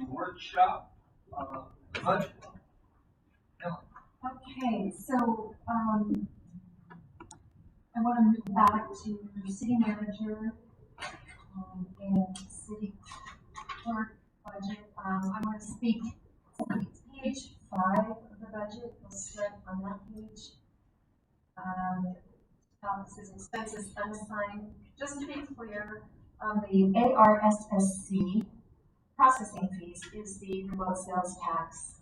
workshop budget. Okay, so I want to move back to city manager and city clerk budget. I want to speak page 5 of the budget. We'll start on that page. This is expenses unassigned. Just to be clear, the ARSSC processing fees is the remote sales tax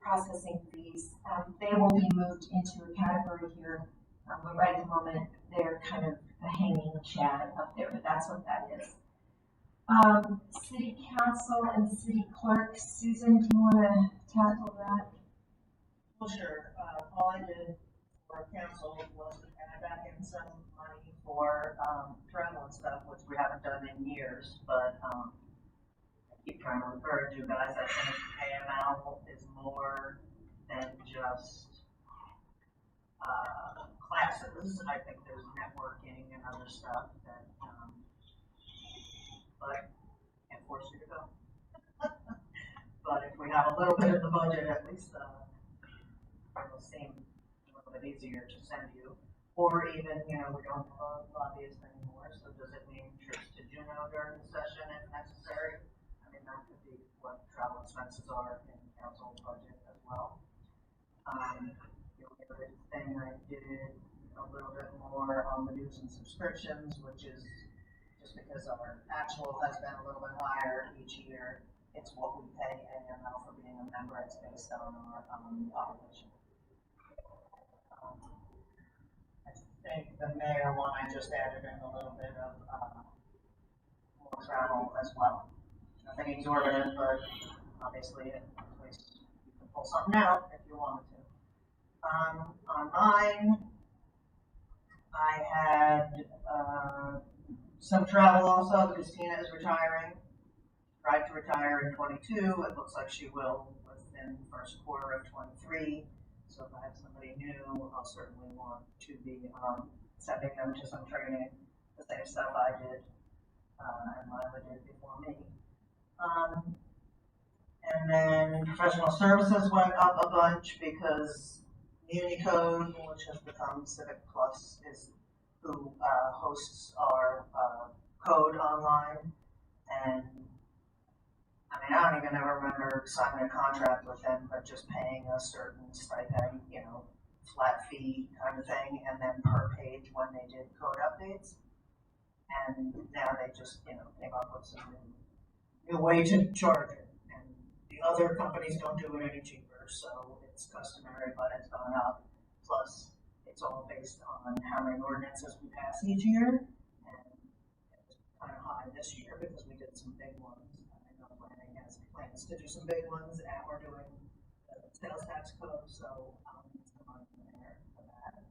processing fees. They will be moved into a category here, but right at the moment they're kind of a hanging chad up there, but that's what that is. City council and city clerk. Susan, do you want to tackle that? Well, sure. All I did for council was to add back in some money for travel and stuff, which we haven't done in years, but I keep trying to encourage you guys. I think AML is more than just classes. I think there's networking and other stuff that, but I can't force you to go. But if we have a little bit of the budget, at least it'll seem a little bit easier to send you. Or even, we don't have lobbyists anymore, so does it mean trips to Juneau during the session if necessary? I mean, that could be what travel expenses are in council budget as well. The other thing I did a little bit more on the dues and subscriptions, which is just because our actual has been a little bit higher each year. It's what we pay AML for being a member. It's based on our population. I think the mayor one, I just added in a little bit of more travel as well. Nothing exorbitant, but obviously at least you can pull something out if you wanted to. On mine, I had some travel also. Christina is retiring. Tried to retire in 22. It looks like she will within the first quarter of 23. So if I have somebody new, I'll certainly want to be sending them to some training, the same stuff I did and Lila did before me. And then professional services went up a bunch because Unicode, which has become Civic Plus, is who hosts our code online. And I mean, I don't even ever remember signing a contract with them, but just paying a certain stipend, flat fee kind of thing, and then per page when they did code updates. And now they just, came up with some new way to charge it. And the other companies don't do it any cheaper, so it's customary, but it's gone up. Plus, it's all based on how many ordinances we pass each year. And it's kind of high this year because we did some big ones. Planning has plans to do some big ones, and we're doing the sales tax code, so it's the money in there for that.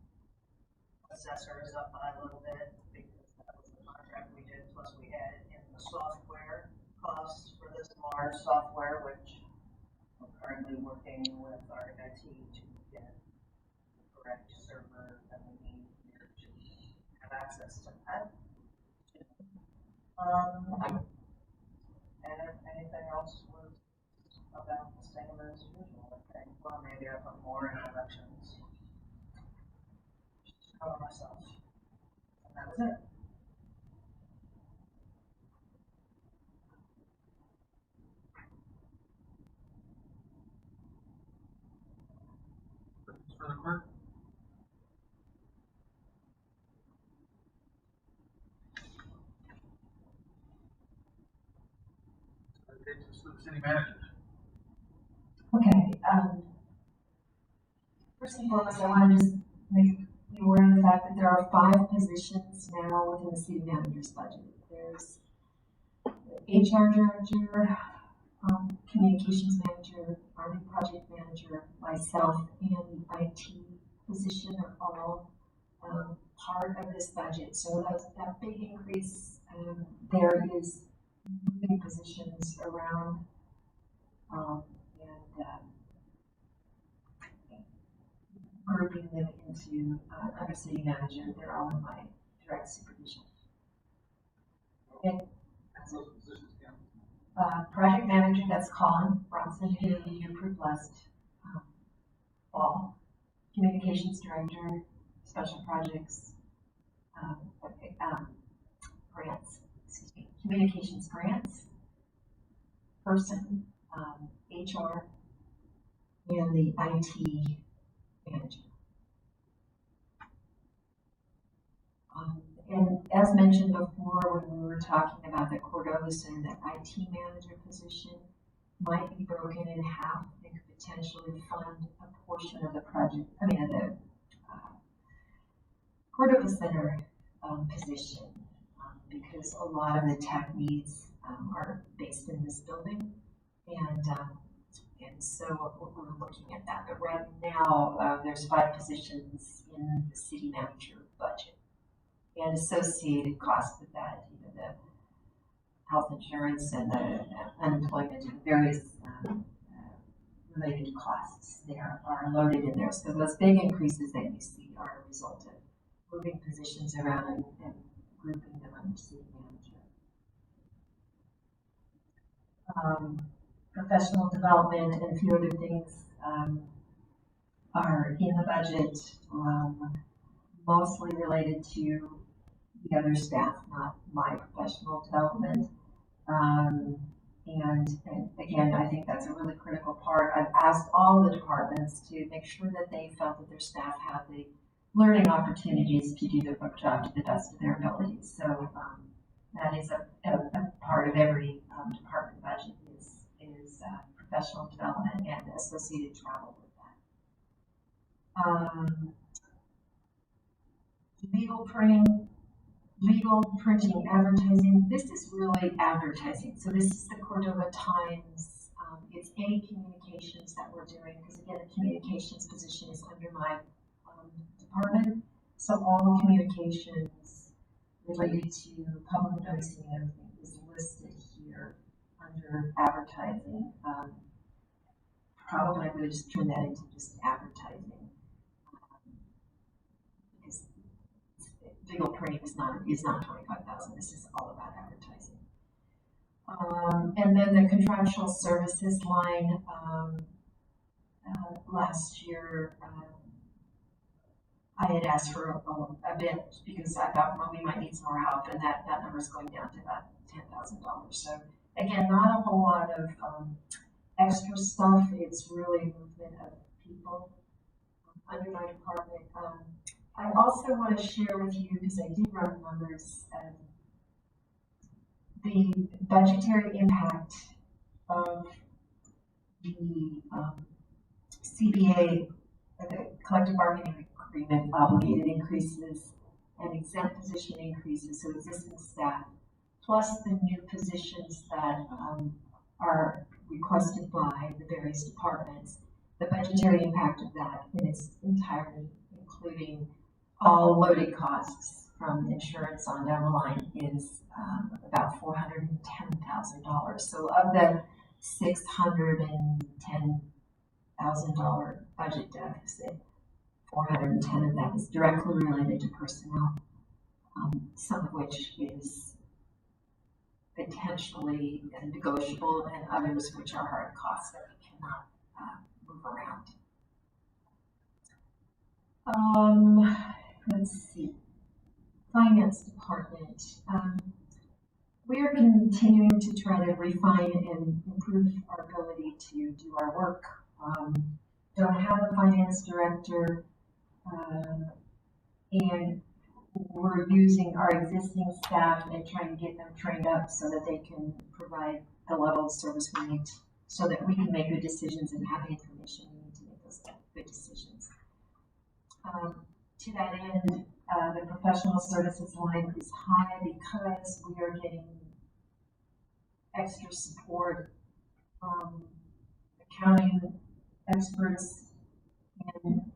Assessor is up by a little bit because that was the contract we did, plus we added in the software costs for this Mars software, which we're currently working with our IT to get the correct server that we need here to have access to that. And if anything else was about the same as usual, I think. Well, maybe I put more in elections. Just cover myself. And that was it. For the clerk. City manager. Okay. First and foremost, I want to just make you aware of the fact that there are 5 positions now within the city manager's budget. There's the HR director, communications manager, army project manager, myself, and the IT position are all part of this budget. So that big increase, there is moving positions around and grouping them into under city manager. They're all in my direct supervision. Okay. Those positions count. project manager, that's Colin Bronson, who you approved last fall. Communications director, special projects, um, grants, excuse me, communications grants person, HR, and the IT manager. And as mentioned before, when we were talking about the Cordova Center, that IT manager position might be broken in half and could potentially fund a portion of the project, of the Cordova Center position, because a lot of the tech needs are based in this building, and so we're looking at that. But right now, there's 5 positions in the city manager budget, and associated costs with that, the health insurance and the unemployment and various related costs there are loaded in there. So those big increases that you see are a result of moving positions around and grouping them under city manager. Professional development and a few other things are in the budget, mostly related to the other staff, not my professional development. And again, I think that's a really critical part. I've asked all the departments to make sure that they felt that their staff have the learning opportunities to do their job to the best of their abilities. So that is a part of every department budget is professional development and associated travel with that. Legal printing, advertising. This is really advertising. So this is the Cordova Times. It's any communications that we're doing, because again, the communications position is under my department. So all communications related to public noticing and everything is listed here under advertising. Probably I'm going to just turn that into just advertising. Legal printing is not 25,000. This is all about advertising. And then the contractual services line. Last year, I had asked for a bit because I thought, well, we might need some more help, and that number is going down to about $10,000. So again, not a whole lot of extra stuff. It's really movement of people under my department. I also want to share with you, because I did run numbers, the budgetary impact of the CBA, the collective bargaining agreement obligated increases and exempt position increases, so existing staff, plus the new positions that are requested by the various departments. The budgetary impact of that in its entirety, including all loaded costs from insurance on down the line, is about $410,000. So of the $610,000 budget deficit, 410 of that is directly related to personnel, some of which is potentially negotiable, and others which are hard costs that we cannot move around. Let's see. Finance department. We are continuing to try to refine and improve our ability to do our work. Don't have a finance director, and we're using our existing staff and trying to get them trained up so that they can provide the level of service we need so that we can make good decisions and have the information we need to make those good decisions. To that end, the professional services line is high because we are getting extra support from accounting experts and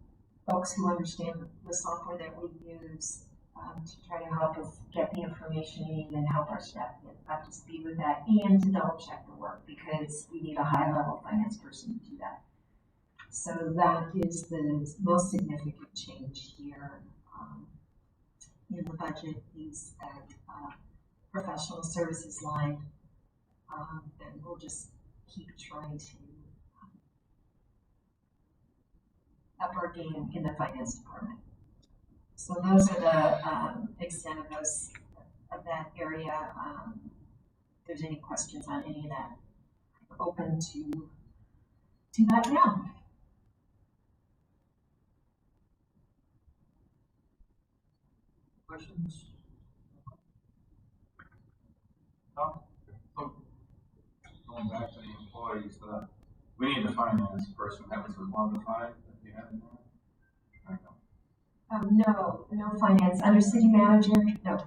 folks who understand the software that we use to try to help us get the information we need and help our staff get up to speed with that, and to double check the work because we need a high level finance person to do that. So that is the most significant change here in the budget, is that professional services line. and we'll just keep trying to up our game in the finance department. So those are the extent of that area. If there's any questions on any of that, I'm open to that now. Questions? No? So, going back to the employees, we need a finance person. That was the one of the five that you had in there? I don't know. No finance under city manager. No,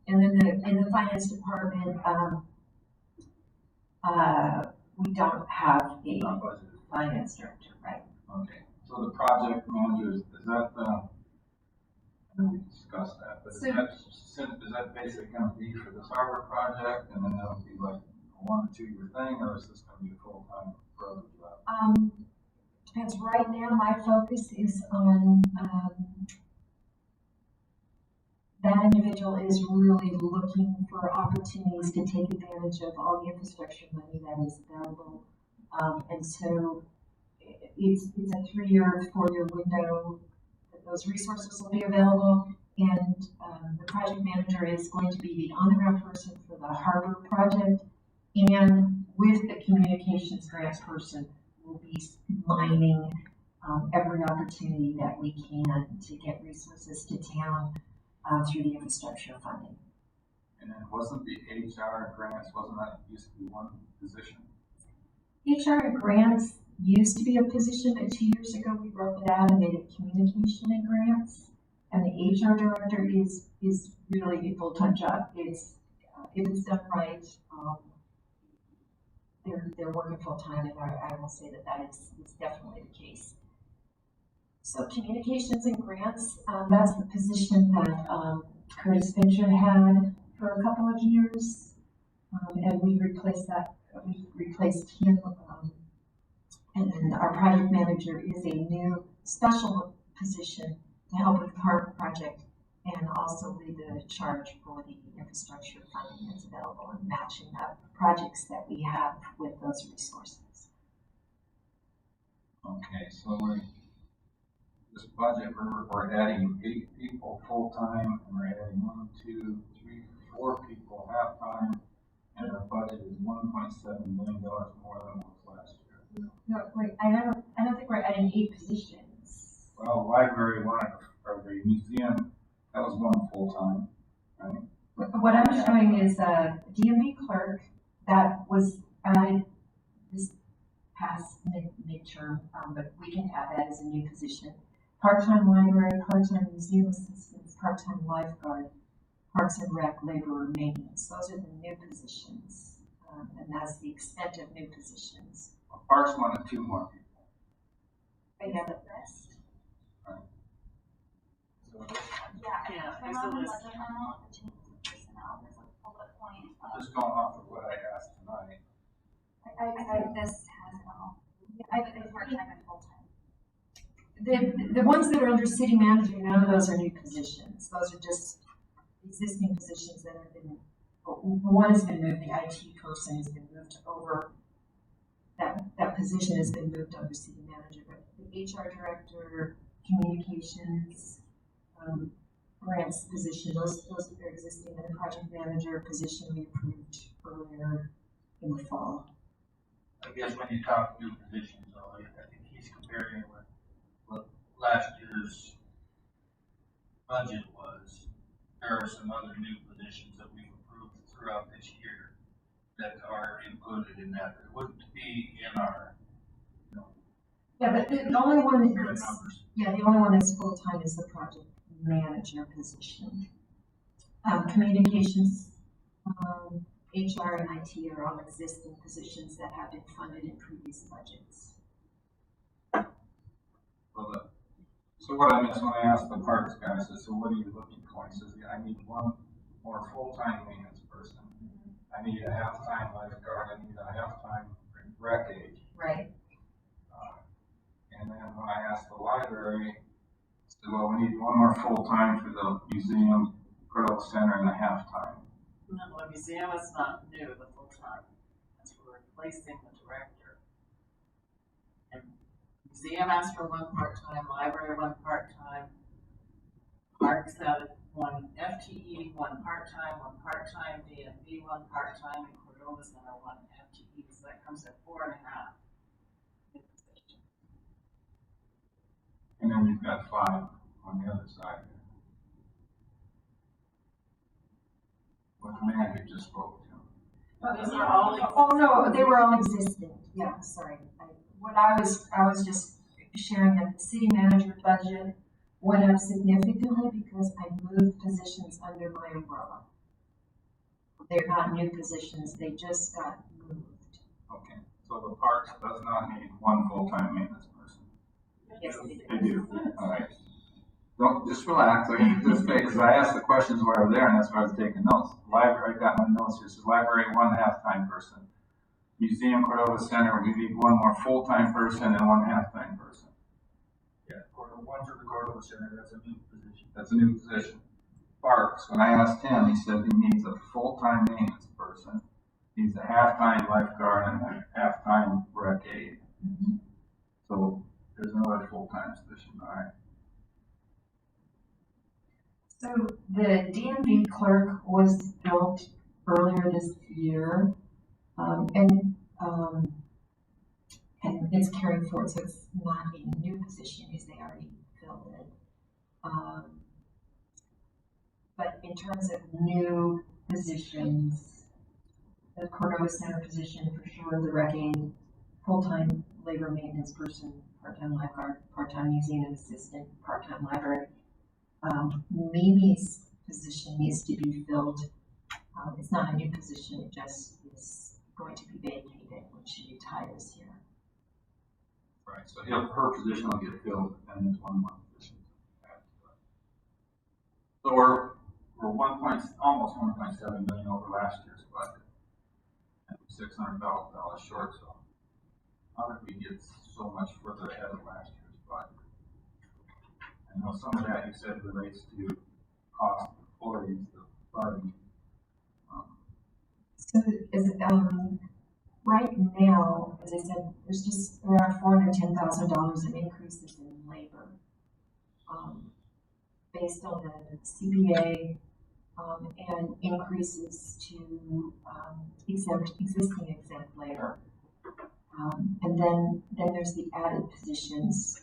and then in the finance department, we don't have a Not budgeted. finance director, right? Okay. So the project manager, is that, I know we discussed that, but is that basically going to be for this harbor project, and then that'll be like a 1 or 2 year thing, or is this going to be a full-time further job? As right now, my focus is on that individual is really looking for opportunities to take advantage of all the infrastructure money that is available, and so it's a 3-year, 4-year window that those resources will be available, and the project manager is going to be the on-the-ground person for the harbor project, and with the communications grants person, we'll be mining every opportunity that we can to get resources to town through the infrastructure funding. And then wasn't the HR grants, wasn't that used to be one position? HR and grants used to be a position, but 2 years ago we broke it out and made it communication and grants. And the HR director is really a full-time job. It's if it's done right, they're working full-time, and I will say that is definitely the case. So communications and grants, that's the position that Curtis Fincher had for a couple of years, and we replaced him. And then our project manager is a new special position to help with the harbor project and also lead the charge for the infrastructure funding that's available and matching up projects that we have with those resources. Okay, so this budget, we're adding 8 people full-time, and we're adding 1, 2, 3, 4 people half-time, and our budget is $1.7 million more than it was last year. No, wait, I don't think we're adding 8 positions. Well, library, or the museum, that was 1 full-time, right? What I'm showing is a DMV clerk that was added this past midterm, but we can add that as a new position. Part-time library, part-time museum assistants, part-time lifeguard, parks and rec, laborer, maintenance. Those are the new positions, and that's the extent of new positions. Well, Parks wanted 2 more people. They have the rest. Right. So Yeah, there's a list. Personnel, there's a bullet point. just going off of what I asked tonight. I think this has it all. I think part-time and full-time. The ones that are under city manager, none of those are new positions. Those are just existing positions that have been, one has been moved, the IT person has been moved over. That position has been moved under city manager, but the HR director, communications, grants position, those are existing, and the project manager position we approved earlier in the fall. I guess when you talk new positions, though, I think he's comparing with what last year's budget was. There are some other new positions that we've approved throughout this year that are included in that. It wouldn't be in our, Yeah, but the only one current that's, numbers. yeah, the only one that's full-time is the project manager position. Communications, HR and IT are all existing positions that have been funded in previous budgets. Well, so what I mean is when I asked the parks guy, I said, so what are you looking for? He says, yeah, I need 1 more full-time maintenance person. I need a half-time lifeguard. I need a half-time rec aide. Right. And then when I asked the library, I said, well, we need 1 more full-time for the museum, Cordova Center, and a half-time. No, the museum is not new, the full-time. replacing the director. And museum asked for one part-time, library one part-time, parks had one FTE, one part-time, DMV one part-time, and Cordova Center one FTE, so that comes at 4.5. And then you've got 5 on the other side. What the manager just spoke to. These are all. Oh, no, they were all existing, yeah, sorry. I was just sharing that the city manager budget went up significantly because I moved positions under my umbrella. They're not new positions, they just got moved. Okay, so the parks does not need 1 full-time maintenance person. Yes, they do. They do, all right. Don't, just relax, because I asked the questions while I was there, and that's why I was taking notes. Library, I got my notes here, so library, 1 half-time person. Museum, Cordova Center, we need 1 more full-time person and 1 half-time person. Yeah, one for the Cordova Center, that's a new position. That's a new position. Parks, when I asked him, he said he needs a full-time maintenance person, needs a half-time lifeguard and a half-time rec aide. So there's another full-time position, all right. So the DMV clerk was built earlier this year, and it's carrying forward, so it's not a new position because they already filled it. But in terms of new positions, the Cordova Center position for sure, the rec aide, full-time labor maintenance person, part-time lifeguard, part-time museum assistant, part-time library. Mimi's position needs to be filled. It's not a new position, it just is going to be vacated when she retires here. Right, so her position will get filled, and there's 1 more position. So we're almost 1.7 million over last year's budget, and $600,000 short. So how did we get so much further ahead of last year's budget? I know some of that you said relates to cost of employees, the budget. So right now, as I said, there are $410,000 in increases in labor, based on the CBA, and increases to existing exempt labor. And then there's the added positions,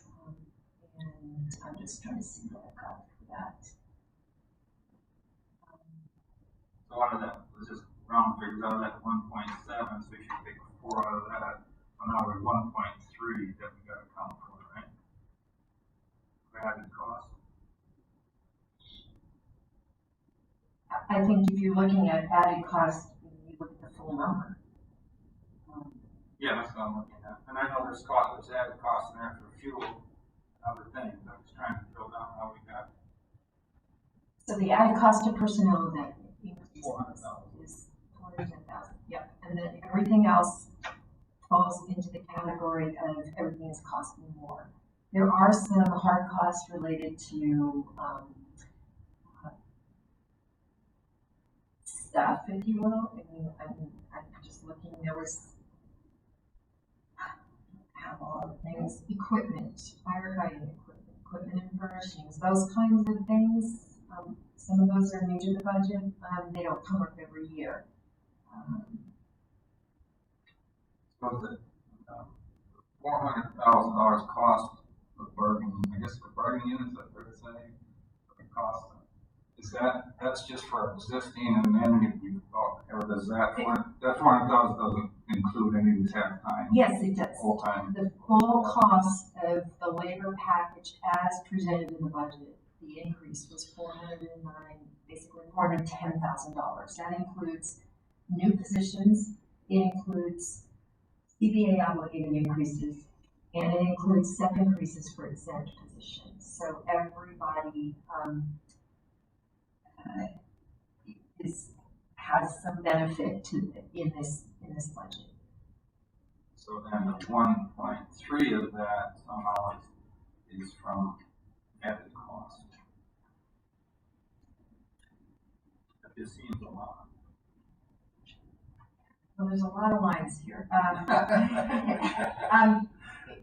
and I'm just trying to see what I've got for that. So out of that, let's just round figures out of that 1.7, so we should take 4 out of that. So now we're 1.3 that we got to account for, right? For added cost. I think if you're looking at added cost, you look at the full number. Yeah, that's what I'm looking at. And I know there's added cost in there for fuel and other things. I'm just trying to drill down how we got. So the added cost of personnel that increases 400,000. is 410,000. Yep. And then everything else falls into the category of everything is costing more. There are some hard costs related to stuff, if you will. I mean, I'm just looking. There was have all the things, equipment, firefighting equipment and furnishings, those kinds of things. Some of those are new to the budget. They don't come up every year. So the $400,000 cost of bargaining, I guess the bargaining units that they're saying, the cost. Is that's just for existing, and then you or does that $400,000 doesn't include any of these half time? Yes, it does. Full time. The full cost of the labor package as presented in the budget, the increase was basically $410,000. That includes new positions, it includes CBA obligated increases, and it includes step increases for exempt positions. So everybody has some benefit in this budget. So then the 1.3 of that somehow is from added cost. That just seems a lot. Well, there's a lot of lines here.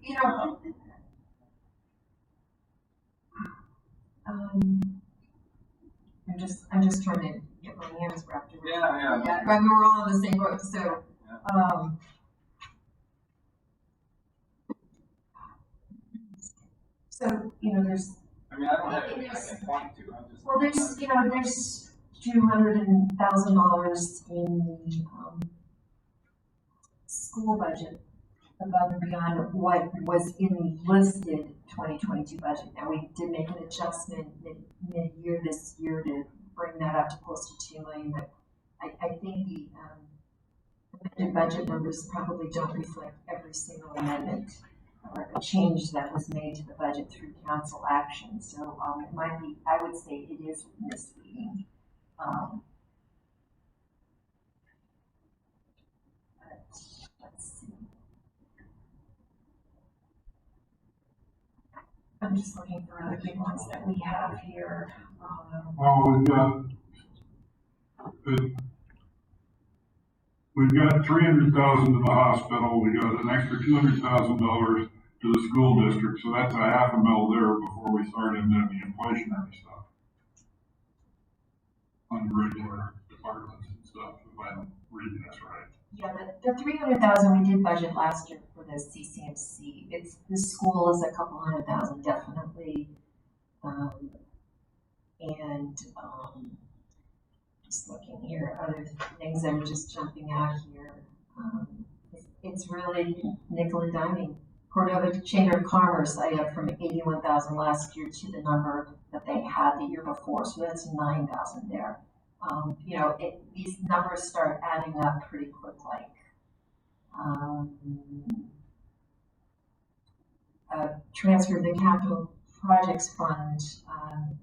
You know, I'm just trying to get my hands wrapped around. Yeah. But we're all in the same boat, so, so, you know, there's. I mean, I don't have anything I can point to, I'm just. Well, there's $200,000 in the, school budget above and beyond what was in the listed 2022 budget. Now, we did make an adjustment mid-year this year to bring that up to close to 2 million, but I think the amended budget numbers probably don't reflect every single amendment or a change that was made to the budget through council action. So it might be, I would say it is misleading. Let's see. I'm just looking for other big ones that we have here. Well, we've got 300,000 to the hospital. We got an extra $200,000 to the school district, so that's a $500,000 there before we start into the inflationary stuff on the regular departments and stuff. If I'm reading this right. Yeah, the 300,000 we did budget last year for the CCMC. It's the school is a couple $100,000 definitely, and just looking here, other things that are just jumping out here. It's really nickel and diming. Cordova Chamber of Commerce, I have from 81,000 last year to the number that they had the year before, so that's 9,000 there. You know, these numbers start adding up pretty quick, like transfer the capital projects fund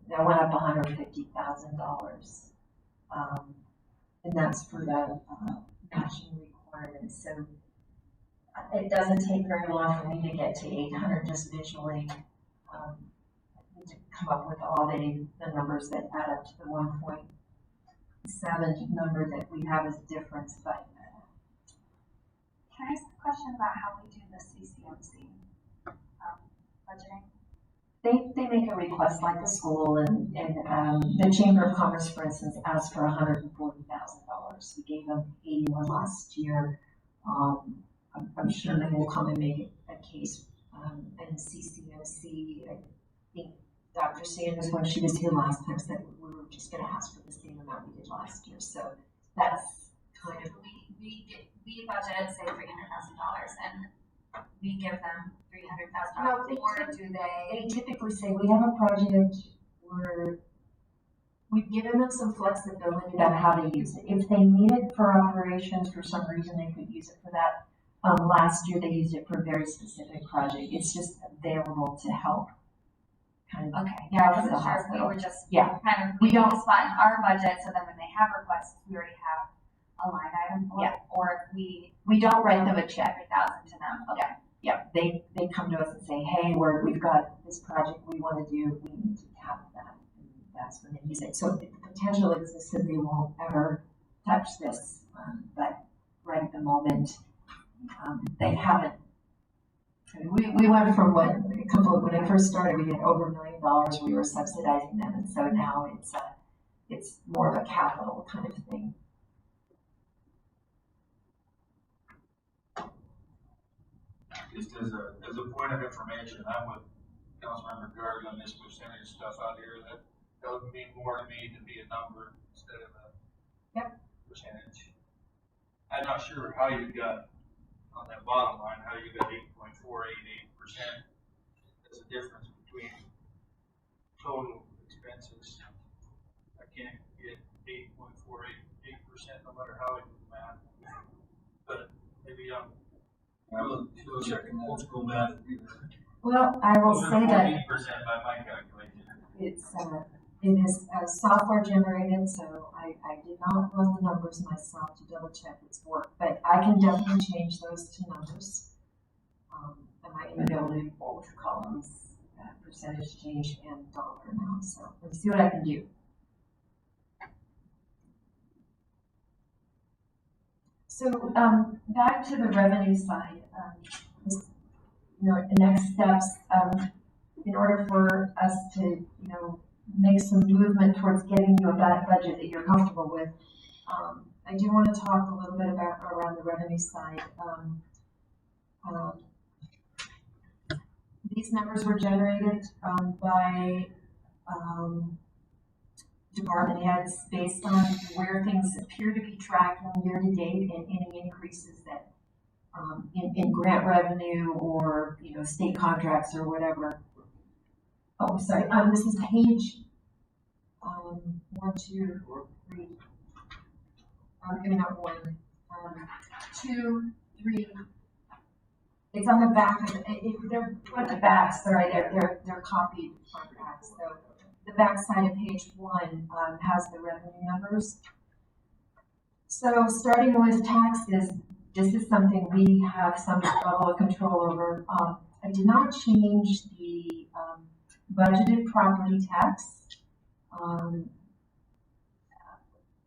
that went up $150,000, and that's for the matching requirements. So it doesn't take very long for me to get to 800 just visually. To come up with all the numbers that add up to the 1.7 number that we have as difference, but. Can I ask a question about how we do the CCMC budgeting? They make a request like the school and the Chamber of Commerce, for instance, asked for $140,000. We gave them 81 last year. I'm sure they will come and make a case. And CCMC, I think Dr. Sanders, when she was here last time, said we were just going to ask for the same amount we did last year. So that's kind of. We budgeted say $300,000 and we give them $300,000. No, or do they? They typically say we have a project where we've given them some flexibility about how to use it. If they need it for operations for some reason, they could use it for that. Last year they used it for a very specific project. It's just available to help. Kind of. Okay. Yeah, I for the wasn't sure if we hospital. were just Yeah. kind of We don't spot in our budget, so then when they have requests, we already have a line item for Yeah. it, or if we don't write them a check. 3,000 to them. Okay. Yeah, they come to us and say, hey, we've got this project we want to do, we need to have that, and that's when they use it. So the potential exists that they won't ever touch this, but right at the moment, they haven't. I mean, we went from when I first started, we had over $1 million, we were subsidizing them, and so now it's more of a capital kind of thing. Just as a point of information, I'm with Councilmember Gard on this percentage stuff out here. That would mean more to me to be a number instead of a percentage. I'm not sure how you got on that bottom line, how you got 8.488%. There's a difference between total expenses. I can't get 8.488% no matter how I do the math. But maybe I wasn't checking old school math either. Well, I will say that 14% by my calculation. it is software generated, so I did not run the numbers myself to double check its work, but I can definitely change those two numbers. I might even be able to do both columns, percentage change and dollar amount. So let's see what I can do. So, back to the revenue side, the next steps, in order for us to, make some movement towards getting you a budget that you're comfortable with, I do want to talk a little bit about around the revenue side. These numbers were generated by department heads based on where things appear to be tracking year to date and any increases that in grant revenue or state contracts or whatever. Oh, sorry. This is page 1, 2, 3. Maybe not 1. 2, 3. It's on the back of they're on the backs. Sorry, they're copied on the back. So the back side of page 1 has the revenue numbers. So starting with taxes, this is something we have some level of control over. I did not change the budgeted property tax.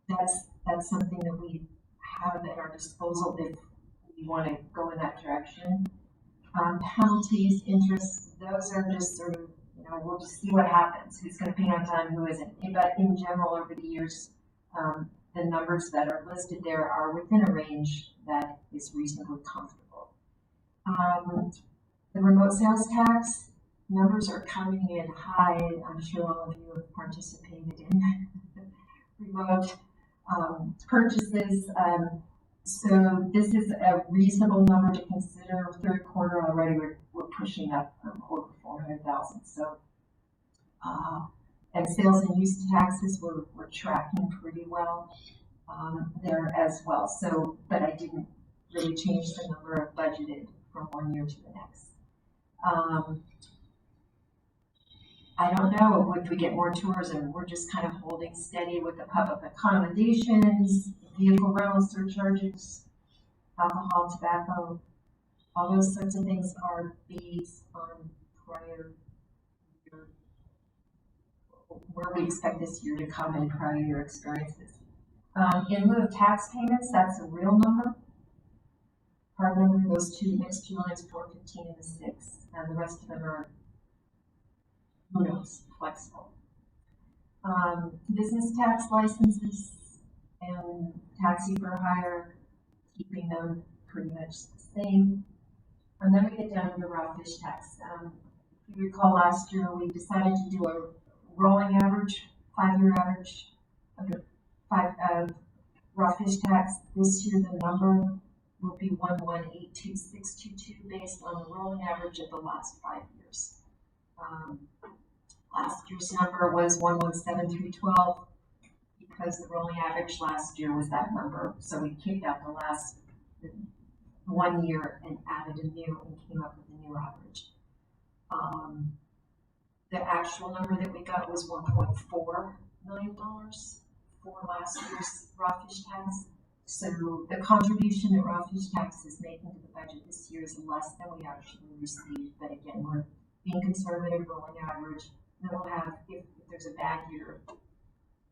That's something that we have at our disposal if we want to go in that direction. Penalties, interest, those are just sort of, we'll just see what happens. Who's going to pay on time, who isn't. But in general, over the years, the numbers that are listed there are within a range that is reasonably comfortable. The remote sales tax numbers are coming in high. I'm sure all of you have participated in remote purchases. So this is a reasonable number to consider. Third quarter already, we're pushing up over 400,000. So, and sales and use taxes, we're tracking pretty well there as well. So, but I didn't really change the number of budgeted from one year to the next. I don't know if we get more tourism. We're just kind of holding steady with the public accommodations, vehicle rental surcharges, alcohol, tobacco, all those sorts of things are based on prior year, where we expect this year to come in prior year experiences. In lieu of tax payments, that's a real number. Hard number, those next two lines, 415 and the 6, and the rest of them are, who knows, flexible. Business tax licenses and taxi for hire, keeping them pretty much the same. And then we get down to the raw fish tax. If you recall last year, we decided to do a rolling average, 5-year average of the raw fish tax. This year, the number will be 1182622 based on the rolling average of the last 5 years. Last year's number was 117312 because the rolling average last year was that number. So we kicked out the last 1 year and added a new and came up with a new average. The actual number that we got was $1.4 million for last year's raw fish tax. So the contribution that raw fish tax is making to the budget this year is less than we actually received. But again, we're being conservative, rolling average. Then we'll have, if there's a bad year,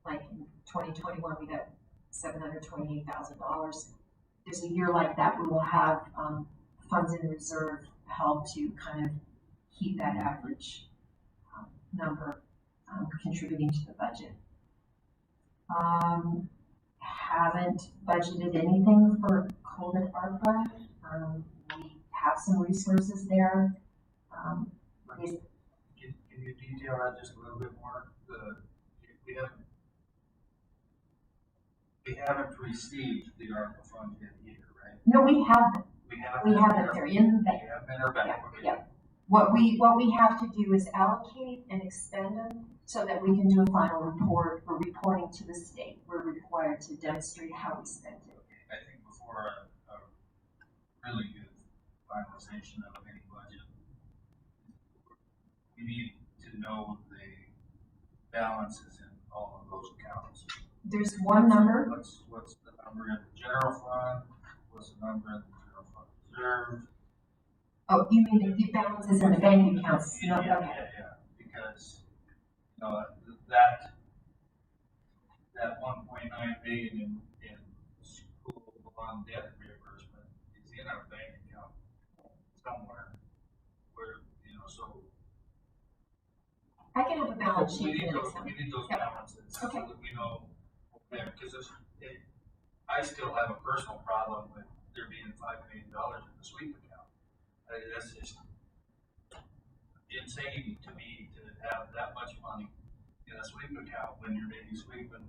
like in 2021, we got $728,000. There's a year like that, we will have funds in reserve held to kind of keep that average number contributing to the budget. Haven't budgeted anything for COVID ARPA. We have some resources there. Can you detail that just a little bit more? We haven't received the ARPA funds yet either, right? No, we haven't. We have them. They're in the bank. We have them in our bank. Yeah, Okay. yeah. What we have to do is allocate and expend them so that we can do a final report. We're reporting to the state. We're required to demonstrate how we spent it. Okay. I think before a really good finalization of any budget, we need to know the balances in all of those accounts. There's one number. What's the number in the general fund? What's the number in the general fund reserve? Oh, you mean the balances in the bank accounts? Yeah, Okay. yeah. Because that 1.9 billion in school on debt reimbursement is in our bank account somewhere where, so. I can have a balance We sheet need for the those, next time. we need those Yep. balances so Okay. that we know, because I still have a personal problem with there being $5 million in the sweep account. That's just insane to me to have that much money in a sweep account when you're maybe sweeping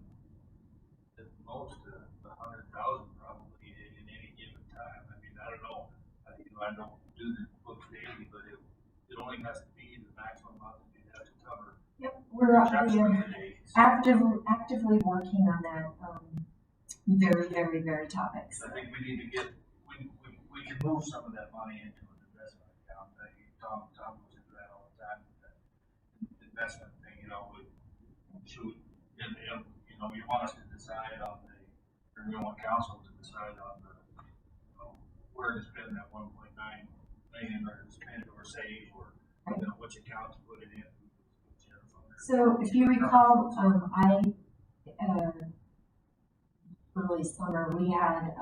at most $100,000 probably in any given time. I mean, I don't know. I don't do the books daily, but it only has to be the maximum amount that you have to cover. Yep, we're checks for the day. actively working on that, very, very, very topics. I think we need to we can move some of that money into an investment account. Tom goes into that all the time. That investment thing, we should, and you want us to decide on or we want council to decide on where to spend that 1.9 million, or to spend or save, or which account to put it in. So if you recall, early summer, we had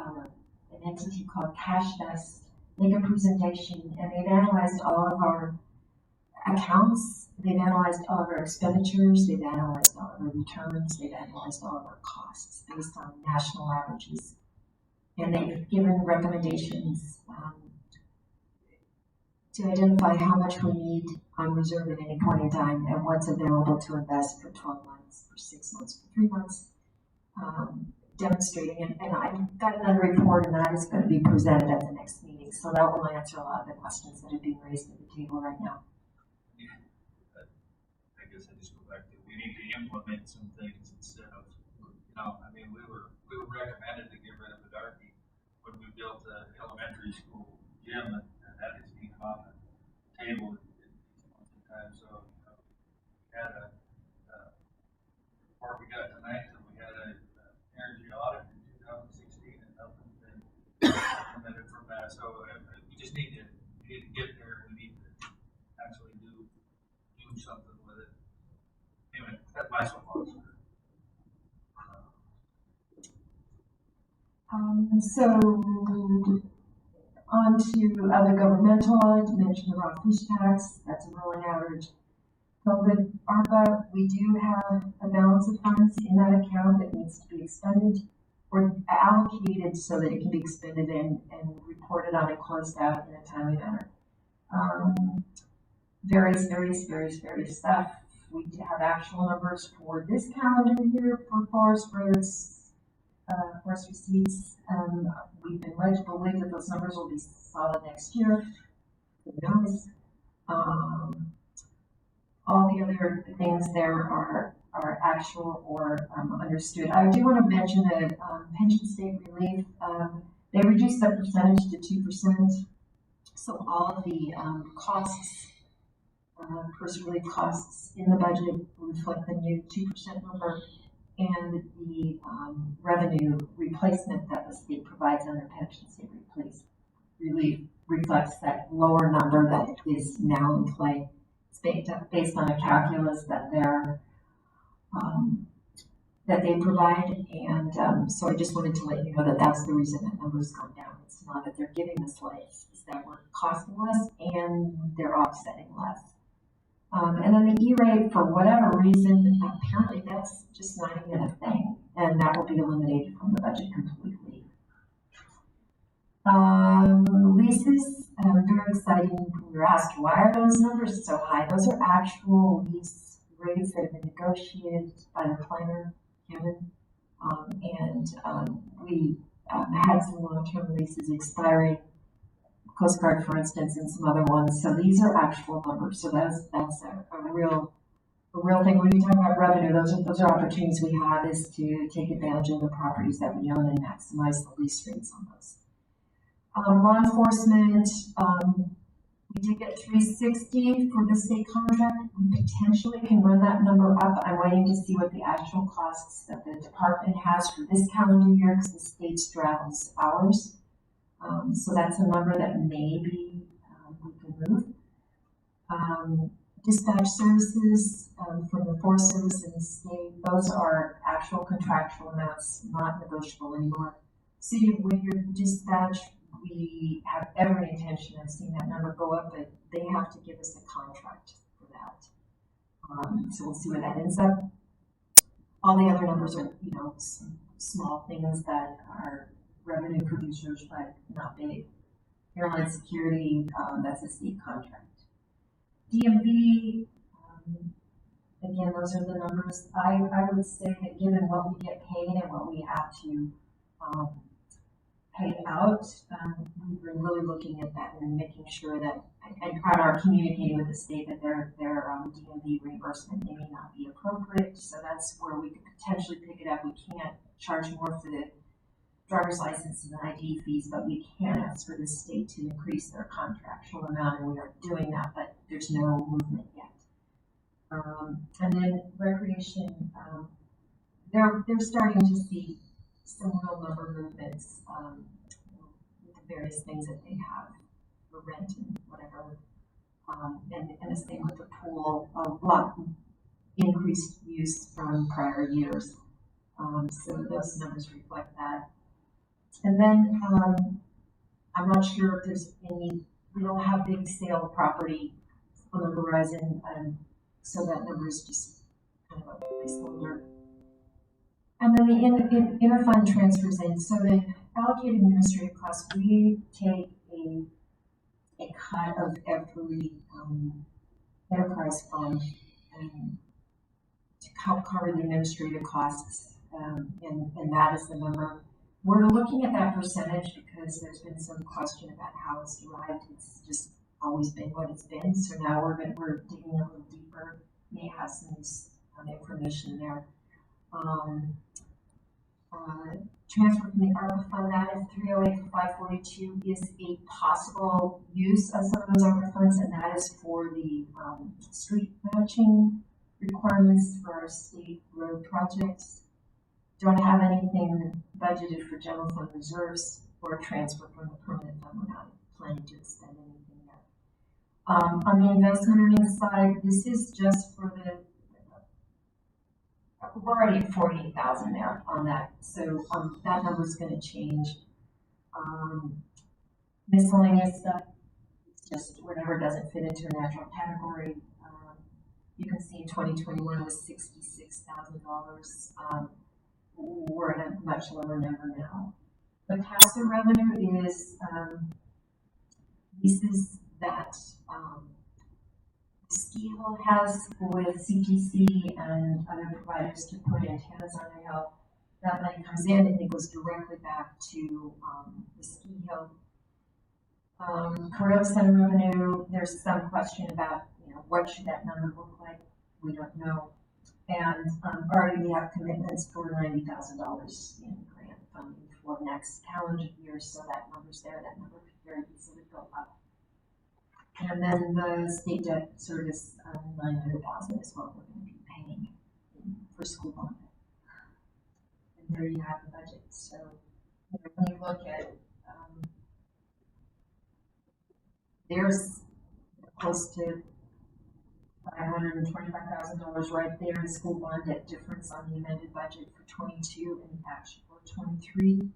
an entity called CashVest make a presentation, and they've analyzed all of our accounts, they've analyzed all of our expenditures, they've analyzed all of our returns, they've analyzed all of our costs based on national averages. And they've given recommendations to identify how much we need on reserve at any point in time and what's available to invest for 12 months, for 6 months, for 3 months. Demonstrating it, and I've got another report, and that is going to be presented at the next meeting, so that will answer a lot of the questions that are being raised at the table right now. I guess I just go back to, we need to implement some things instead of, we were recommended to get rid of the darky when we built the elementary school gym, and that is even on the table at these points in time. So we had a report we got tonight, and we had a energy audit in 2016, and nothing's been implemented from that. So we just need to get there. We need to actually do something with it. Anyway, that's my soapbox. So on to other governmental, I mentioned the raw fish tax, that's a rolling average. COVID, ARPA, we do have a balance of funds in that account that needs to be expended or allocated so that it can be expended and reported on and closed out in a timely manner. Various stuff. We have actual numbers for this calendar year for forest roads, forest receipts. We've been led to believe that those numbers will be solid next year. Who knows? All the other things there are actual or understood. I do want to mention that pension state relief, they reduced that percentage to 2%. So all of the costs, person relief costs in the budget reflect the new 2% number, and the revenue replacement that the state provides under pension state relief reflects that lower number that is now in play. Based on a calculus that they provide, and so I just wanted to let you know that that's the reason that number's gone down. It's not that they're giving us less; it's that we're costing less and they're offsetting less. And then the E-rate, for whatever reason, apparently that's just not even a thing, and that will be eliminated from the budget completely. Leases, very exciting. We were asked, why are those numbers so high? Those are actual lease rates that have been negotiated by the planner, Kevin. We had some long-term leases expiring, Coast Guard, for instance, and some other ones. So these are actual numbers. So that's a real thing. When we talk about revenue, those are opportunities we have is to take advantage of the properties that we own and maximize the lease rates on those. Law enforcement, we did get 360 for the state contract. We potentially can run that number up. I'm waiting to see what the actual costs that the department has for this calendar year because the state straddles ours. So that's a number that maybe we can move. Dispatch services from the Forest Service and the state, those are actual contractual amounts, not negotiable anymore. With your dispatch, we have every intention of seeing that number go up, but they have to give us a contract for that. So we'll see where that ends up. All the other numbers are, small things that are revenue producers, but not big. Airline security, that's a state contract. DMV, again, those are the numbers. I would say that given what we get paid and what we have to pay out, we've been really looking at that and making sure that, and are communicating with the state that their DMV reimbursement may not be appropriate. So that's where we could potentially pick it up. We can't charge more for the driver's license and ID fees, but we can ask for the state to increase their contractual amount, and we are doing that, but there's no movement yet. And then recreation, they're starting to see some real number movements with the various things that they have for rent and whatever. And the same with the pool, a lot increased use from prior years. So those numbers reflect that. And then I'm not sure if there's any, we don't have big sale property on the horizon, so that number is just kind of a placeholder. And then the interfund transfers in. So the allocated administrative costs, we take a cut of every enterprise fund to help cover the administrative costs, and that is the number. We're looking at that percentage because there's been some question about how it's derived. It's just always been what it's been. So now we're digging a little deeper. May have some information there. Transfer from the ARPA fund, that is 308 to 542 is a possible use of some of those ARPA funds, and that is for the street matching requirements for our state road projects. Don't have anything budgeted for general fund reserves or transfer from the permanent fund. We're not planning to expend anything there. On the investment earnings side, this is just for the, we're already at 48,000 there on that. So that number is going to change. Miscellaneous stuff, it's just whatever doesn't fit into a natural category. You can see in 2021 was $66,000. We're at a much lower number now. The pass-through revenue is leases that Ski Hill has with CTC and other providers to put antennas on the hill. That money comes in and it goes directly back to the Ski Hill. Cordova Center revenue, there's some question about, what should that number look like? We don't know. And already we have commitments for $90,000 in grant funding for next calendar year, so that number's there. That number could very easily go up. And then the state debt service, $900,000 is what we're going to be paying for school bond. And there you have the budget. So when you look at, there's close to $525,000 right there in school bond debt difference on the amended budget for 22 and actually for 23,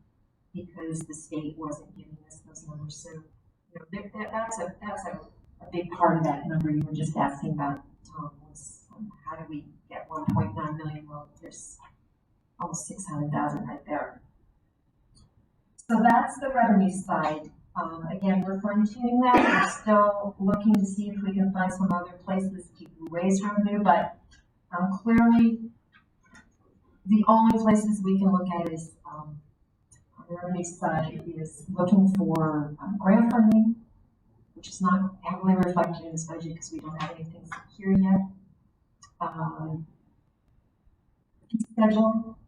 because the state wasn't giving us those numbers. So that's a big part of that number you were just asking about, Tom, was how do we get 1.9 million? Well, there's almost 600,000 right there. So that's the revenue side. Again, we're fine-tuning that. We're still looking to see if we can find some other places to raise revenue, but clearly the only places we can look at is on the revenue side is looking for grant funding, which is not heavily reflected in this budget because we don't have anything secure yet. Fee schedule,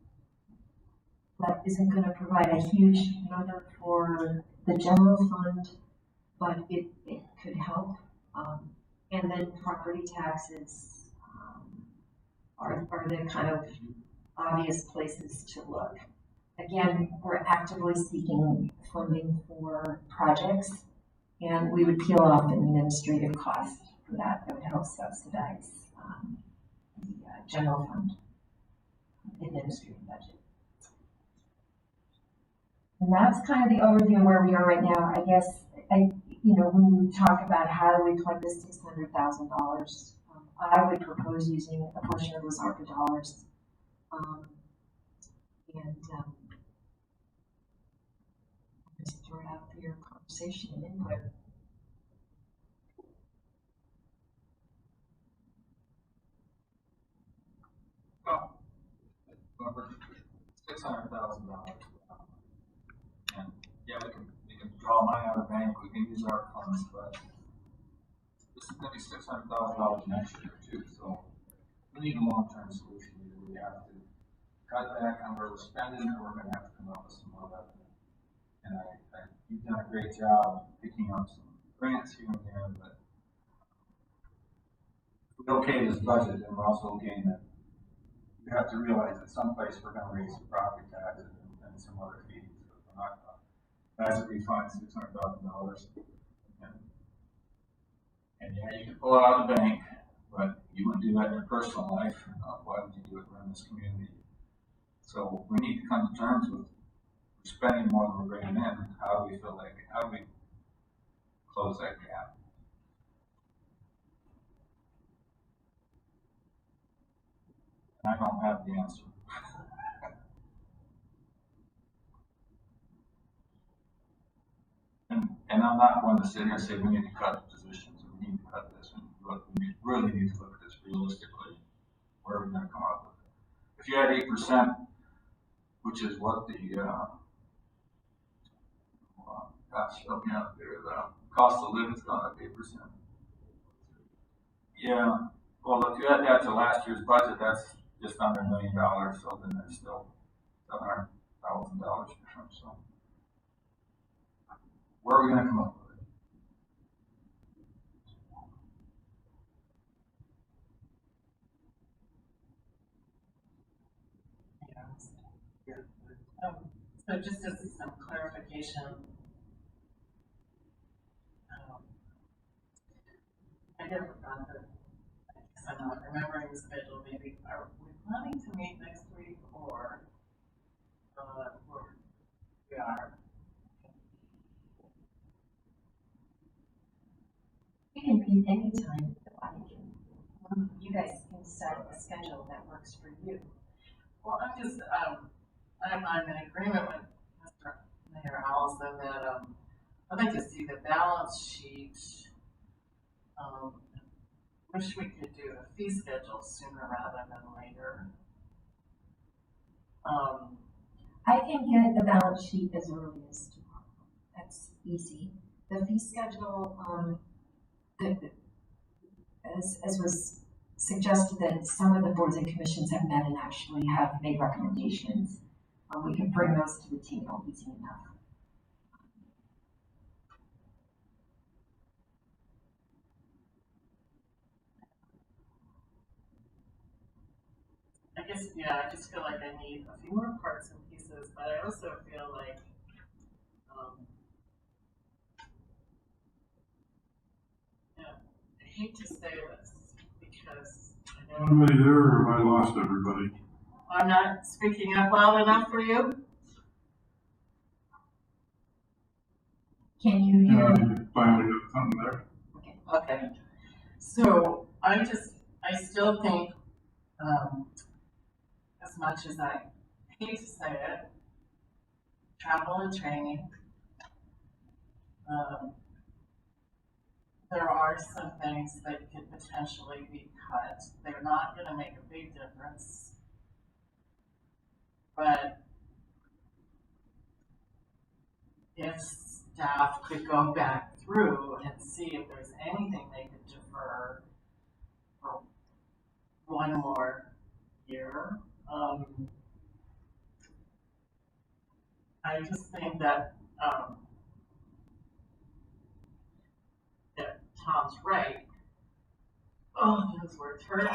that isn't going to provide a huge number for the general fund, but it could help. And then property taxes are the kind of obvious places to look. Again, we're actively seeking funding for projects, and we would peel off an administrative cost for that. That would help subsidize the general fund administrative budget. And that's kind of the overview of where we are right now. I guess, when we talk about how do we collect this $600,000, I would propose using a portion of those ARPA dollars. Just throw it out for your conversation and input. $600,000. And yeah, we can draw money out of the bank, we can use our funds, but this is gonna be $600,000 next year too, so we need a long-term solution. Either we have to cut back on where we're spending, or we're gonna have to come up with some more revenue. And you've done a great job picking up some grants here and there, but if we okay this budget, then we're also okay that you have to realize that someplace we're gonna raise some property taxes and some other fees. We're not gonna, that's a refund $600,000. And yeah, you can pull it out of the bank, but you wouldn't do that in your personal life. Why would you do it around this community? So we need to come to terms with spending more than we're bringing in. How do we feel like, how do we close that gap? And I don't have the answer. And I'm not going to sit here and say we need to cut positions, or we need to cut this. We really need to look at this realistically. Where are we going to come up with it? If you had 8%, which is what the gosh, help me out there. The cost of living's gone up 8%. Yeah. Well, if you add that to last year's budget, that's just under $1 million. So then there's still $700,000 difference. So where are we going to come up with it? So just as some clarification, I never forgot that. I guess I'm not remembering the schedule. Maybe are we planning to meet next week, or we are? We can meet anytime. You guys can set a schedule that works for you. Well, I'm in agreement with Mr. Mayor Allison that I'd like to see the balance sheet. Wish we could do a fee schedule sooner rather than later. I can get the balance sheet as early as tomorrow. That's easy. The fee schedule, as was suggested, that some of the boards and commissions have met and actually have made recommendations. We can bring those to the table easy enough. I guess, yeah, I just feel like I need a few more parts and pieces, but I also feel like, I hate to say this because I know Anybody there, or have I lost everybody? I'm not speaking up loud enough for you. Can you hear me? You finally got something there. Okay. So I still think, as much as I hate to say it, travel and training, there are some things that could potentially be cut. They're not going to make a big difference, but if staff could go back through and see if there's anything they could defer for one more year. I just think that that Tom's right. Oh, those words hurt.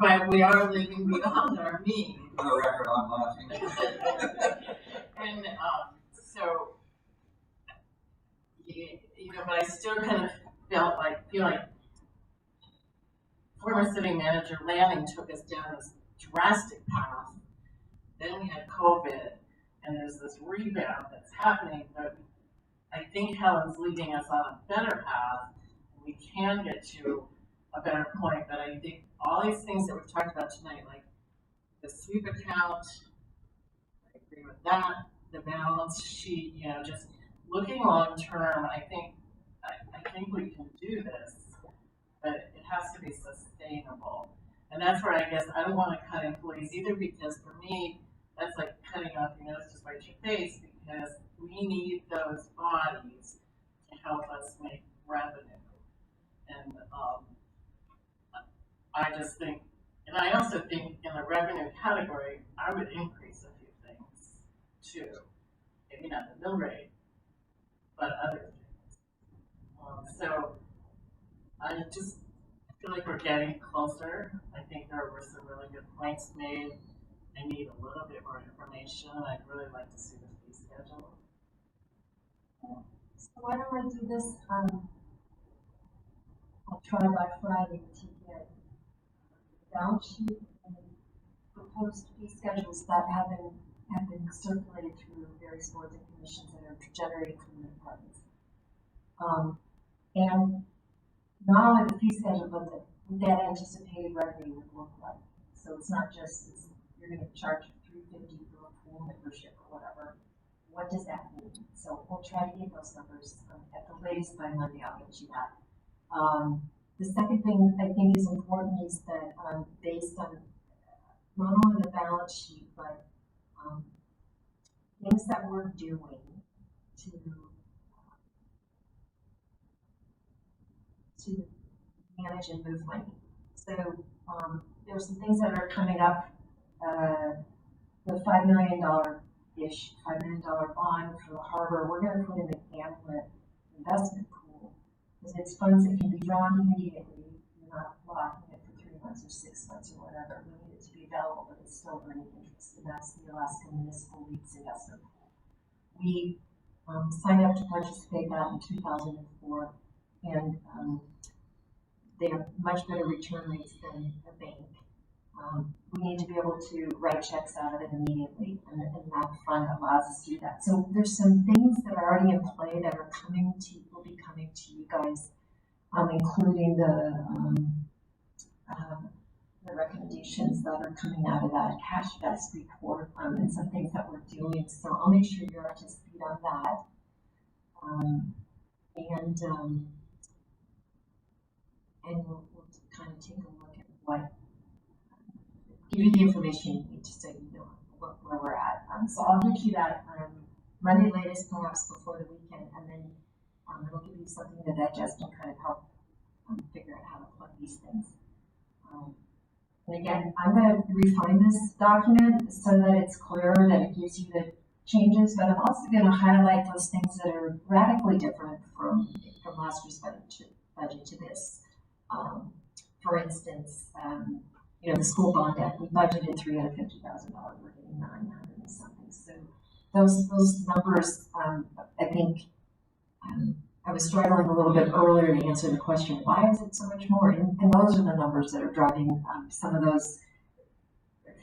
But we are living beyond our means. For the record, I'm laughing. And so, but I still kind of feel like former city manager Lanning took us down this drastic path then we had COVID, and there's this rebound that's happening, but I think Helen's leading us on a better path. We can get to a better point, but I think all these things that we've talked about tonight, like the sweep account, I agree with that, the balance sheet, you know, just looking long term, I think we can do this, but it has to be sustainable. And that's where I guess I don't want to cut employees either, because for me, that's like cutting off your nose to spite your face, because we need those bodies to help us make revenue. And I just think, and I also think in the revenue category, I would increase a few things too. Maybe not the mill rate, but other things. So I just feel like we're getting closer. I think there were some really good points made. I need a little bit more information. I'd really like to see the fee schedule. So why don't we do this? I'll try by Friday to get the balance sheet and proposed fee schedules that have been circulated through various boards and commissions that are generated from the departments. And not only the fee schedule, but what that anticipated revenue would look like. So it's not just you're going to charge $350 for a pool membership or whatever. What does that mean? So we'll try to get those numbers at the latest by Monday. I'll get you that. The second thing I think is important is that based on not only the balance sheet, but things that we're doing to manage and move money. So there are some things that are coming up. The $5 million-ish, $5 million bond for the harbor, we're going to put in the gamblet investment pool because it's funds that can be drawn immediately. You're not locking it for 3 months or 6 months or whatever. We need it to be available, but it's still earning interest, and that's the Alaska Municipal League's investment pool. We signed up to participate in that in 2004, and they have much better return rates than a bank. We need to be able to write checks out of it immediately, and that fund allows us to do that. So there's some things that are already in play that are will be coming to you guys, including the recommendations that are coming out of that cash vest report, and some things that we're doing. So I'll make sure you're up to speed on that. And we'll kind of take a look at give you the information you need to so you know where we're at. So I'll get you that Monday latest, perhaps before the weekend, and then it'll give you something to digest and kind of help figure out how to plug these things. And again, I'm going to refine this document so that it's clear, that it gives you the changes, but I'm also going to highlight those things that are radically different from last year's budget to this. For instance, the school bond debt, we budgeted $350,000, we're getting 900 and something. So those numbers, I think, I was struggling a little bit earlier to answer the question, why is it so much more? And those are the numbers that are driving some of those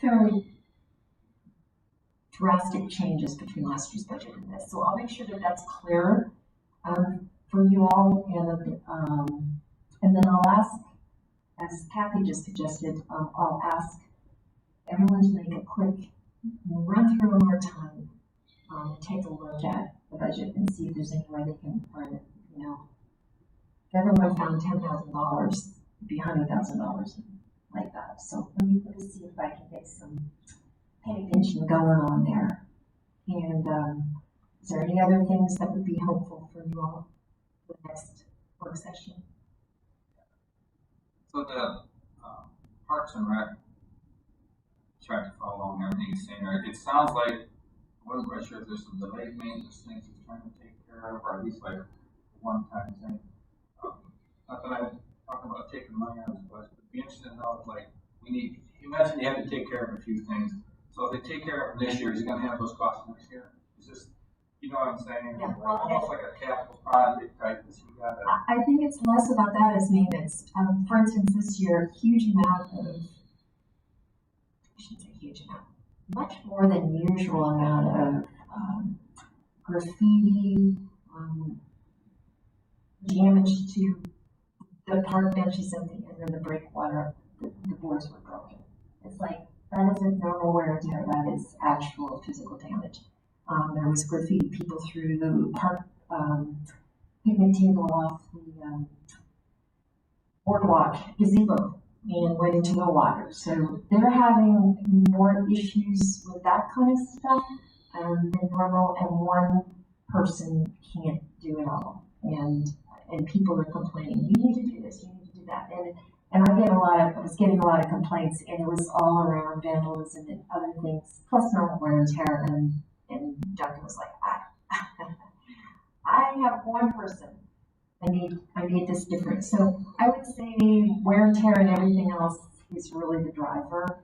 fairly drastic changes between last year's budget and this. So I'll make sure that that's clear for you all, and then I'll ask, as Kathy just suggested, I'll ask everyone to make a quick run through one more time, take a look at the budget and see if there's any way they can find it. If everyone found $10,000, it'd be $100,000 like that. So let me see if I can get some pay attention going on there. And is there any other things that would be helpful for you all for the next work session? So the Parks and Rec, trying to follow along everything he's saying, right? It sounds like, I wasn't quite sure if there's some delayed maintenance things he's trying to take care of, or at least like one-time thing. Not that I'm talking about taking money out of his budget, but it'd be interesting to know, like, you mentioned you have to take care of a few things. So if they take care of them this year, is he going to have those costs next year? Is this, you know what I'm saying? Yeah, like, almost like a capital project type that you got to. I think it's less about that as maintenance. For instance, this year, a huge amount of, I shouldn't say huge amount, much more than usual amount of graffiti, damage to the park benches and then the breakwater, the boards were broken. It's like, that isn't normal wear and tear, that is actual physical damage. There was graffiti, people threw the park picnic table off the boardwalk gazebo and went into the water. So they're having more issues with that kind of stuff than normal, and one person can't do it all. And people are complaining, you need to do this, you need to do that. And I was getting a lot of complaints, and it was all around vandalism and other things, plus normal wear and tear. And Duncan was like, I have one person. I need this different. So I would say wear and tear and everything else is really the driver,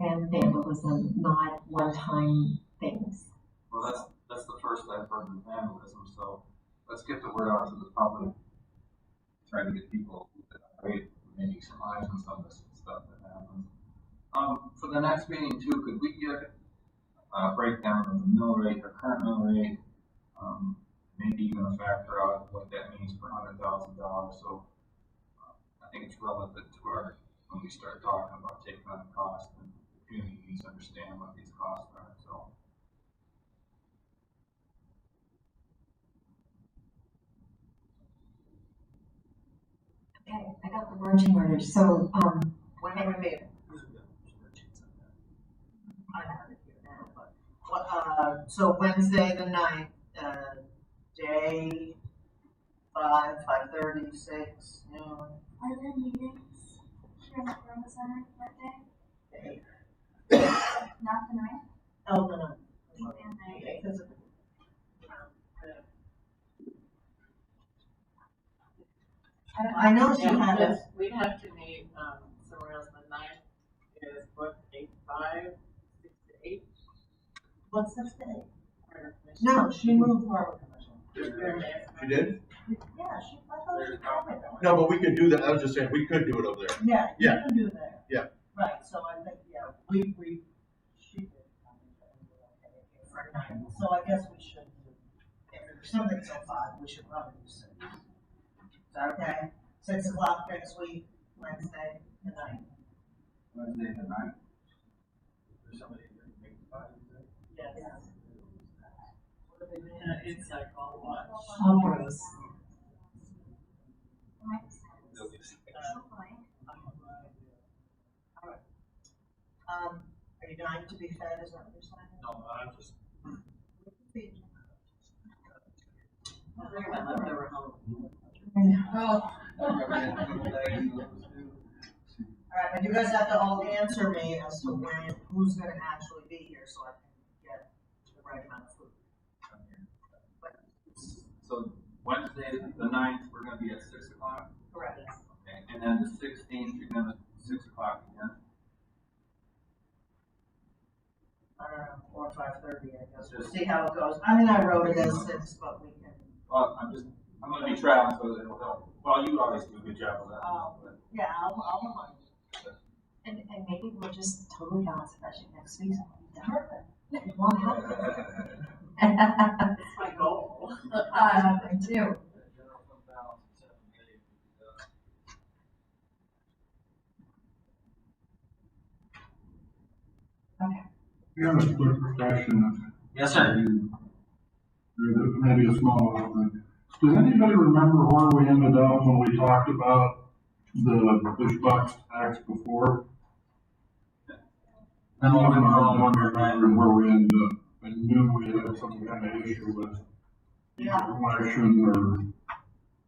and vandalism, not one-time things. Well, that's the first I've heard of vandalism, so let's get the word out to the public. Try to get people afraid, maybe some eyes on some of this stuff that happens. For the next meeting too, could we get a breakdown of the mill rate, or current mill rate, maybe even a factor out what that means per $100,000. So I think it's relevant to our, when we start talking about taking on the cost, and the community needs to understand what these costs are. So. Okay, I got the marching orders. So When are we meeting? I have it here now, but what, so Wednesday the 9th, day 5:30, 6, noon. Are there meetings here in the Cordova Center that day? Not the night? Oh, the 9th. And Okay, 'cause I know she had it. We'd have to meet, somewhere else. The 9th is what, 8:05, 6 to 8? What's this day? Harbor Commission. No, she moved Harbor Commission. She did? Yeah, I thought she covered that. No, but we could do that. I was just saying, we could do it over there. Yeah, you Yeah. can do that. Yeah. Right, so I think, yeah, she did come in for 9, so I guess we should do, if there's something till 5, we should probably do 6. Is that okay? 6 o'clock next week, Wednesday, the 9th. Wednesday the 9th. There's somebody here to make the 5, is it? Yes. Inside call watch. Bruce. Hopefully. Are you dying to be fed, is that what you're saying? No, I'm just. Oh. Alright, but you guys have to all answer me as to who's gonna actually be here, so I can get the right amount of food. So Wednesday the 9th, we're gonna be at 6 o'clock? Correct. Okay, and then the 16th, you're gonna 6 o'clock again? I don't know, or 5:30, I guess, we'll see how it goes. I mean, I wrote it as 6, but we can. Well, I'm gonna be traveling, so it'll help. Well, you always do a good job of that. Yeah, I'll remind you. And maybe we'll just totally balance the budget next week, so we'll be done with it. It won't happen. That's my goal. I do. Okay. I have a quick question. Yes, sir. Maybe a small one. Does anybody remember where we ended up when we talked about the push box tax before? I don't remember all I'm of it, right? wondering where we ended up. I knew we had some kind of issue with election or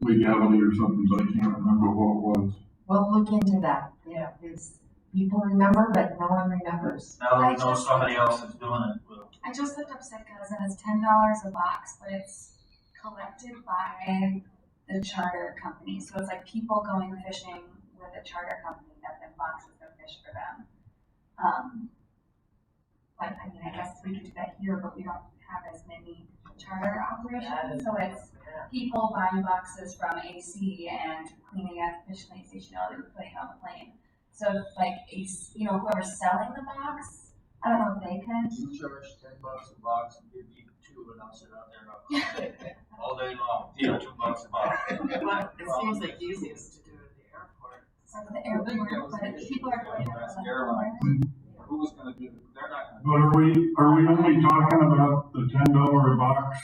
legality or something, but I can't remember what it was. We'll look into that. Yeah, because people remember, but no one remembers. Now that we know somebody else is doing it, we'll. I just looked up Sitka's and it's $10 a box, but it's collected by the charter company. So it's like people going fishing with a charter company that then boxes their fish for them. But I mean, I guess we could do that here, but we don't have as many charter operations. So it's people buying boxes from AC and cleaning at the fish station and putting it on the plane. So like whoever's selling the box I don't know if they could. You charge $10 a box and give me two, and I'll sit out there all day long, $2 a box. But it seems like easiest to do at the airport. Or the airport, but people are going to That's the airlines. Who was gonna do, they're not gonna. But are we only talking about the $10 a box?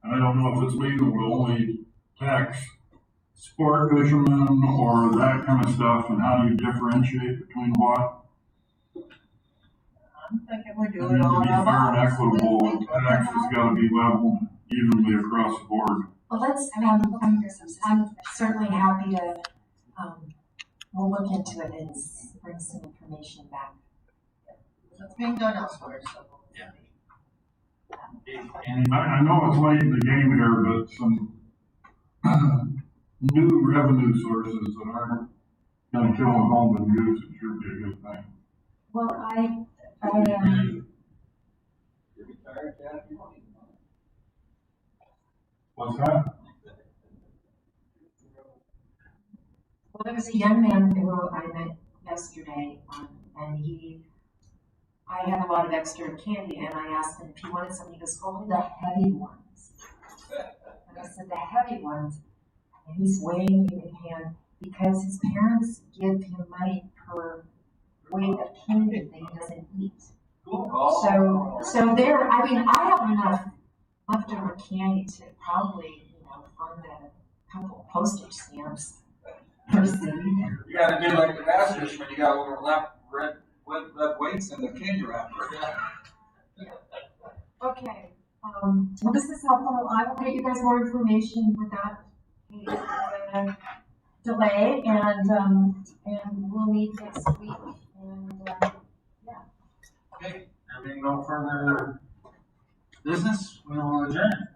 And I don't know if it's legal to only tax sport fishermen or that kind of stuff, and how do you differentiate between what? I'm thinking we do To it all be in a fair and box. equitable, tax has gotta be leveled evenly across the board. Well, I'm certainly happy to, we'll look into it and bring some information back. It's being done elsewhere, so. And I know it's late in the game here, but some new revenue sources that aren't gonna kill home and use, it should be a good thing. Well, You're retired, Kathy? What's that? well, there was a young man who I met yesterday, and I had a lot of extra candy, and I asked him if he wanted some. He goes, only the heavy ones. And I said, the heavy ones. And he's weighing it in hand because his parents give him money per weight of candy that he doesn't eat. So there, I mean, I have enough leftover candy to probably, fund a couple of postage stamps per city. You gotta do like the gas station when you got over red weights in the candy wrapper. Okay, well, this is helpful. I will get you guys more information without delay, and we'll meet next week, and, Okay, there being no further business, we'll adjourn.